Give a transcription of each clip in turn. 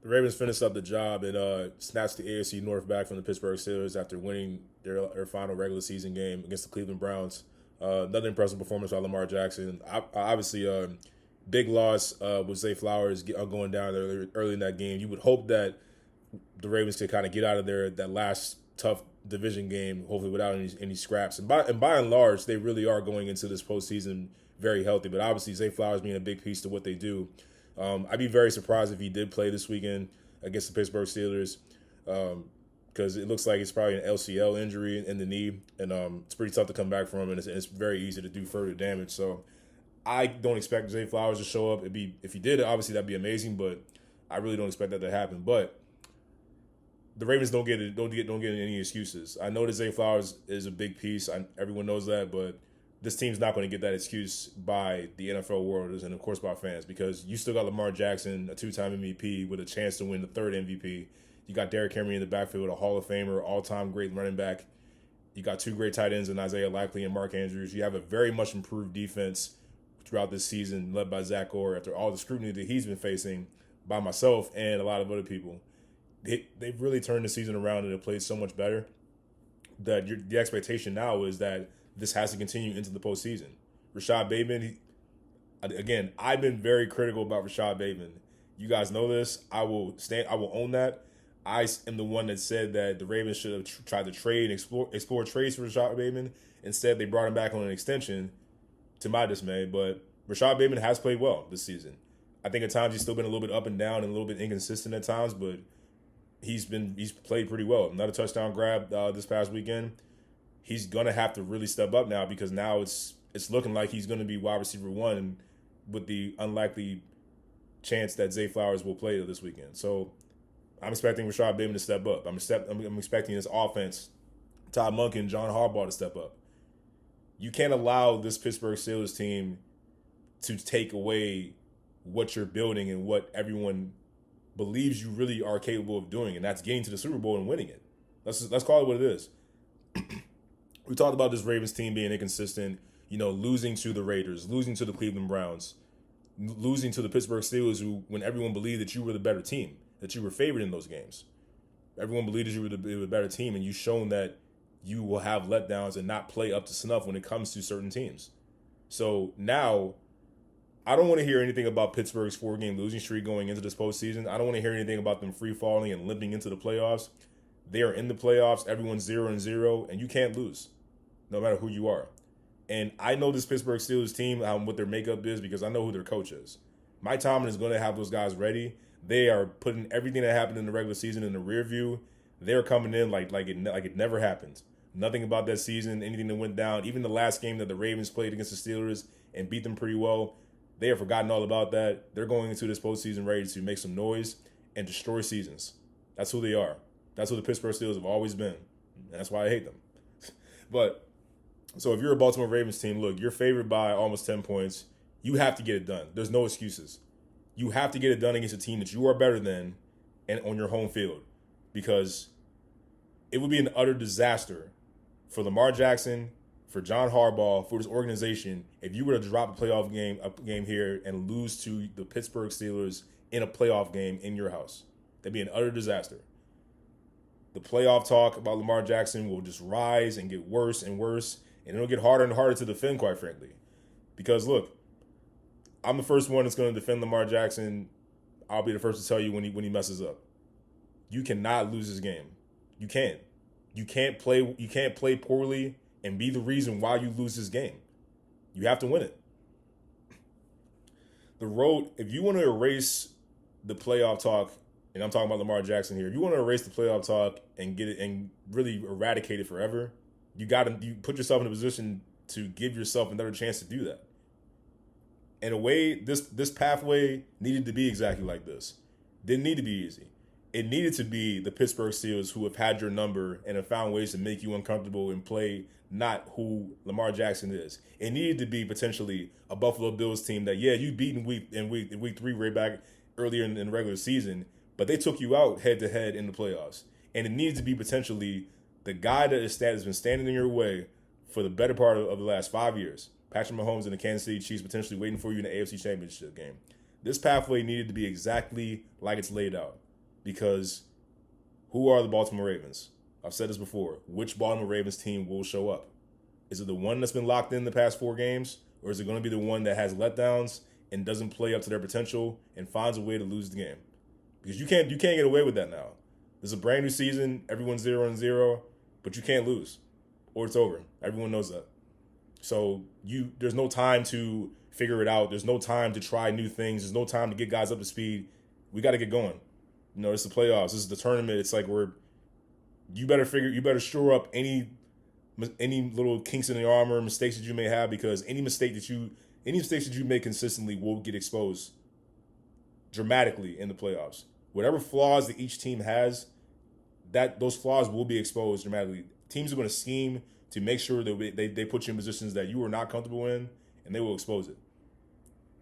The Ravens finished up the job and snatched the AFC North back from the Pittsburgh Steelers after winning their final regular season game against the Cleveland Browns. Another impressive performance by Lamar Jackson. Obviously, big loss with Zay Flowers going down early in that game. You would hope that the Ravens could kind of get out of there that last tough division game, hopefully without any scraps. And by and large, they really are going into this postseason very healthy. But obviously, Zay Flowers being a big piece to what they do. I'd be very surprised if he did play this weekend against the Pittsburgh Steelers, because it looks like it's probably an LCL injury in the knee, and it's pretty tough to come back from, and it's very easy to do further damage. So I don't expect Zay Flowers to show up. If he did, obviously that'd be amazing, but I really don't expect that to happen. But the Ravens don't get any excuses. I know that Zay Flowers is a big piece. Everyone knows that, but this team's not going to get that excuse by the NFL world and, of course, by fans, because you still got Lamar Jackson, a two-time MVP, with a chance to win the third MVP. You got Derrick Henry in the backfield, a Hall of Famer, all-time great running back. You got two great tight ends in Isaiah Likely and Mark Andrews. You have a very much improved defense throughout this season, led by Zach Orr, after all the scrutiny that he's been facing by myself and a lot of other people. They've really turned the season around and have played so much better that the expectation now is that this has to continue into the postseason. Rashad Bateman, again, I've been very critical about Rashad Bateman. You guys know this. I will own that. I am the one that said that the Ravens should have tried to trade and explore trades for Rashad Bateman. Instead, they brought him back on an extension, to my dismay. But Rashad Bateman has played well this season. I think at times he's still been a little bit up and down and a little bit inconsistent at times, but he's played pretty well. Another touchdown grab this past weekend. He's gonna have to really step up now, because now it's looking like he's gonna be wide receiver one, with the unlikely chance that Zay Flowers will play this weekend. So I'm expecting Rashad Bateman to step up. I'm expecting his offense, Todd Monken, John Harbaugh, to step up. You can't allow this Pittsburgh Steelers team to take away what you're building and what everyone believes you really are capable of doing, and that's getting to the Super Bowl and winning it. Let's call it what it is. We talked about this Ravens team being inconsistent, losing to the Raiders, losing to the Cleveland Browns, losing to the Pittsburgh Steelers, who, when everyone believed that you were the better team, that you were favored in those games. Everyone believed that you were the better team, and you've shown that you will have letdowns and not play up to snuff when it comes to certain teams. So now, I don't want to hear anything about Pittsburgh's 4-game losing streak going into this postseason. I don't want to hear anything about them free-falling and limping into the playoffs. They are in the playoffs. Everyone's 0-0, and you can't lose, no matter who you are. And I know this Pittsburgh Steelers team, what their makeup is, because I know who their coach is. Mike Tomlin is going to have those guys ready. They are putting everything that happened in the regular season in the rear view. They're coming in like it never happened. Nothing about that season, anything that went down, even the last game that the Ravens played against the Steelers and beat them pretty well, they have forgotten all about that. They're going into this postseason ready to make some noise and destroy seasons. That's who they are. That's who the Pittsburgh Steelers have always been. And that's why I hate them. But, so if you're a Baltimore Ravens team, look, you're favored by almost 10 points. You have to get it done. There's no excuses. You have to get it done against a team that you are better than and on your home field, because it would be an utter disaster for Lamar Jackson, for John Harbaugh, for this organization, if you were to drop a game here and lose to the Pittsburgh Steelers in a playoff game in your house. That'd be an utter disaster. The playoff talk about Lamar Jackson will just rise and get worse and worse, and it'll get harder and harder to defend, quite frankly. Because, look, I'm the first one that's going to defend Lamar Jackson. I'll be the first to tell you when he messes up. You cannot lose this game. You can't. You can't play poorly and be the reason why you lose this game. You have to win it. The road, if you want to erase the playoff talk, and I'm talking about Lamar Jackson here, if you want to erase the playoff talk and get it and really eradicate it forever, you put yourself in a position to give yourself another chance to do that. In a way, this pathway needed to be exactly like this. Didn't need to be easy. It needed to be the Pittsburgh Steelers who have had your number and have found ways to make you uncomfortable and play not who Lamar Jackson is. It needed to be potentially a Buffalo Bills team that, yeah, you beat in week 3 right back earlier in the regular season, but they took you out head-to-head in the playoffs. And it needs to be potentially the guy that has been standing in your way for the better part of the last 5 years. Patrick Mahomes and the Kansas City Chiefs potentially waiting for you in the AFC Championship game. This pathway needed to be exactly like it's laid out. because who are the Baltimore Ravens? I've said this before. Which Baltimore Ravens team will show up? Is it the one that's been locked in the past 4 games, or is it going to be the one that has letdowns and doesn't play up to their potential and finds a way to lose the game? Because you can't get away with that now. This is a brand new season. Everyone's 0-0, but you can't lose, or it's over. Everyone knows that. So there's no time to figure it out. There's no time to try new things. There's no time to get guys up to speed. We got to get going. It's the playoffs. This is the tournament. It's like you better shore up any little kinks in the armor, mistakes that you may have, because any mistakes that you make consistently will get exposed dramatically in the playoffs. Whatever flaws that each team has, those flaws will be exposed dramatically. Teams are going to scheme to make sure that they put you in positions that you are not comfortable in, and they will expose it.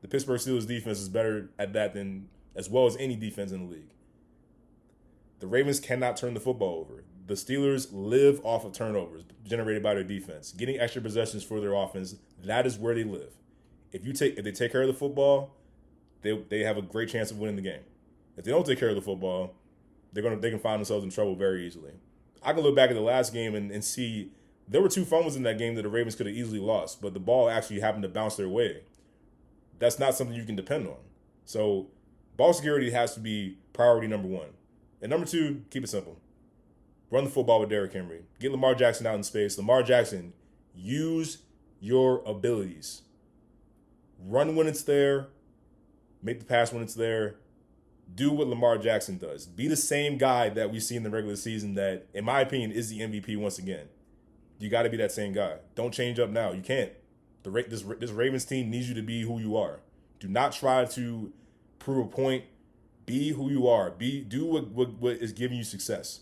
The Pittsburgh Steelers defense is better at that than as well as any defense in the league. The Ravens cannot turn the football over. The Steelers live off of turnovers generated by their defense, getting extra possessions for their offense. That is where they live. If they take care of the football, they have a great chance of winning the game. If they don't take care of the football, they can find themselves in trouble very easily. I can look back at the last game and see there were 2 fumbles in that game that the Ravens could have easily lost, but the ball actually happened to bounce their way. That's not something you can depend on. So ball security has to be priority number 1. And number 2, keep it simple. Run the football with Derrick Henry. Get Lamar Jackson out in space. Lamar Jackson, use your abilities. Run when it's there. Make the pass when it's there. Do what Lamar Jackson does. Be the same guy that we see in the regular season that, in my opinion, is the MVP once again. You got to be that same guy. Don't change up now. You can't. This Ravens team needs you to be who you are. Do not try to prove a point. Be who you are. Do what is giving you success.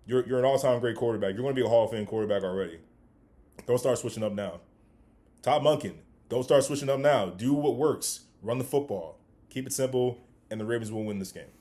You're an all-time great quarterback. You're going to be a Hall of Fame quarterback already. Don't start switching up now. Todd Monken, don't start switching up now. Do what works. Run the football. Keep it simple, and the Ravens will win this game.